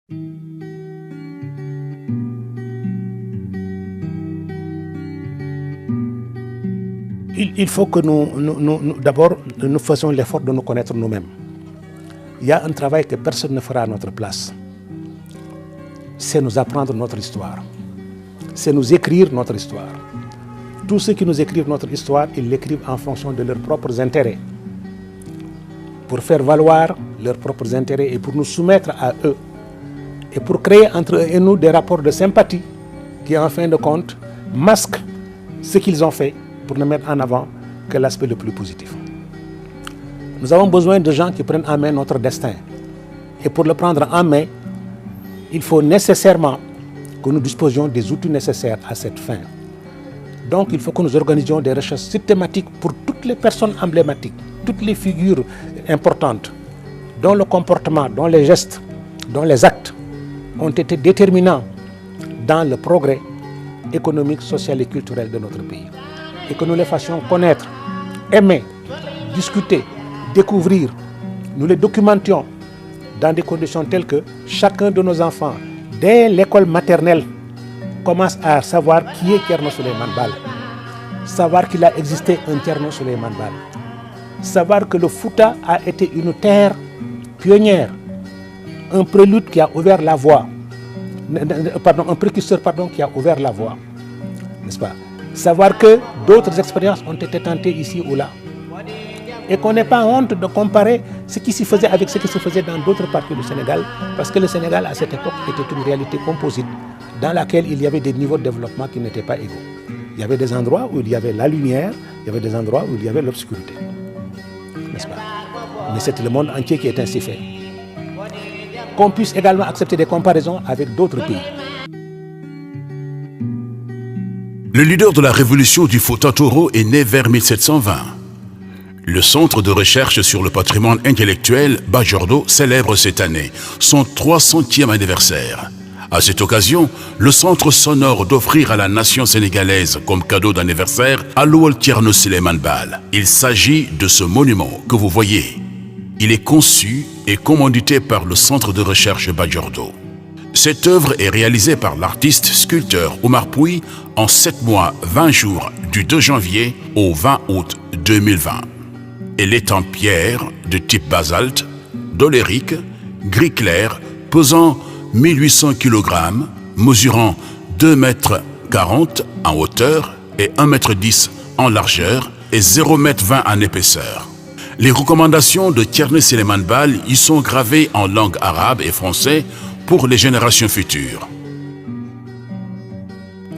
Il faut que d'abord, nous fassions l'effort de nous connaître nous-mêmes. Il y a un travail que personne ne fera à notre place. C'est nous apprendre notre histoire. C'est nous écrire notre histoire. Tous ceux qui nous écrivent notre histoire, ils l'écrivent en fonction de leurs propres intérêts. Pour faire valoir leurs propres intérêts et pour nous soumettre à eux. Et pour créer entre eux et nous des rapports de sympathie qui, en fin de compte, masquent ce qu'ils ont fait pour ne mettre en avant que l'aspect le plus positif. Nous avons besoin de gens qui prennent en main notre destin. Et pour le prendre en main, il faut nécessairement que nous disposions des outils nécessaires à cette fin. Donc il faut que nous organisions des recherches systématiques pour toutes les personnes emblématiques, toutes les figures importantes, dont le comportement, dont les gestes, dont les actes ont été déterminants dans le progrès économique, social et culturel de notre pays. Et que nous les fassions connaître, aimer, discuter, découvrir. Nous les documentions dans des conditions telles que chacun de nos enfants, dès l'école maternelle, commence à savoir qui est Thierno Souleymane Baal, savoir qu'il a existé un Thierno Souleymane Baal, savoir que le Fouta a été une terre pionnière, un prélude qui a ouvert la voie, un précurseur qui a ouvert la voie, n'est-ce pas? Savoir que d'autres expériences ont été tentées ici ou là. Et qu'on n'ait pas honte de comparer ce qui s'y faisait avec ce qui se faisait dans d'autres parties du Sénégal, parce que le Sénégal, à cette époque, était une réalité composite, dans laquelle il y avait des niveaux de développement qui n'étaient pas égaux. Il y avait des endroits où il y avait la lumière, il y avait des endroits où il y avait l'obscurité. N'est-ce pas? Mais c'est le monde entier qui est ainsi fait. Qu'on puisse également accepter des comparaisons avec d'autres pays. Le leader de la révolution du Fouta Toro est né vers 1720. Le Centre de recherche sur le patrimoine intellectuel Bajordo célèbre cette année son 300e anniversaire. À cette occasion, le Centre s'honore d'offrir à la nation sénégalaise comme cadeau d'anniversaire Aloual Thierno Souleymane Baal. Il s'agit de ce monument que vous voyez. Il est conçu et commandité par le Centre de recherche Bajordo. Cette œuvre est réalisée par l'artiste sculpteur Omar Pouy en 7 mois 20 jours du 2 janvier au 20 août 2020. Elle est en pierre de type basalte, dolérique, gris clair, pesant 1800 kg, mesurant 2,40 m en hauteur et 1,10 m en largeur et 0,20 m en épaisseur. Les recommandations de Thierno Souleymane Baal y sont gravées en langue arabe et français pour les générations futures.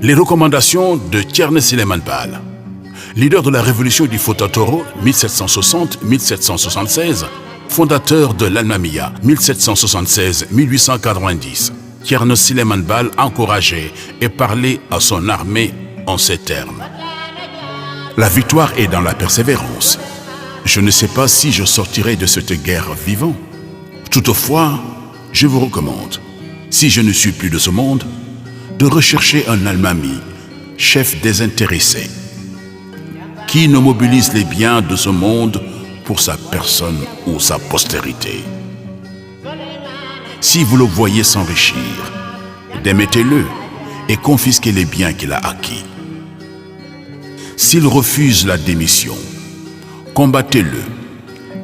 Les recommandations de Thierno Souleymane Baal. Leader de la révolution du Fouta Toro 1760-1776, fondateur de l'Almamia 1776-1890, Thierno Souleymane Baal encourageait et parlait à son armée en ces termes. La victoire est dans la persévérance. Je ne sais pas si je sortirai de cette guerre vivant. Toutefois, je vous recommande, si je ne suis plus de ce monde, de rechercher un Almami, chef désintéressé, qui ne mobilise les biens de ce monde pour sa personne ou sa postérité. Si vous le voyez s'enrichir, démettez-le et confisquez les biens qu'il a acquis. S'il refuse la démission, combattez-le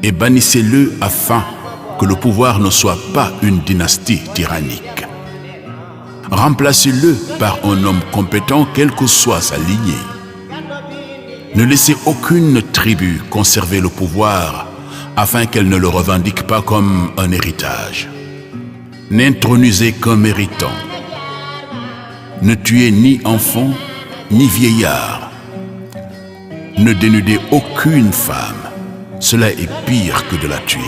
et bannissez-le afin que le pouvoir ne soit pas une dynastie tyrannique. Remplacez-le par un homme compétent, quelle que soit sa lignée. Ne laissez aucune tribu conserver le pouvoir afin qu'elle ne le revendique pas comme un héritage. N'intronisez qu'un méritant. Ne tuez ni enfant ni vieillard. Ne dénudez aucune femme. Cela est pire que de la tuer.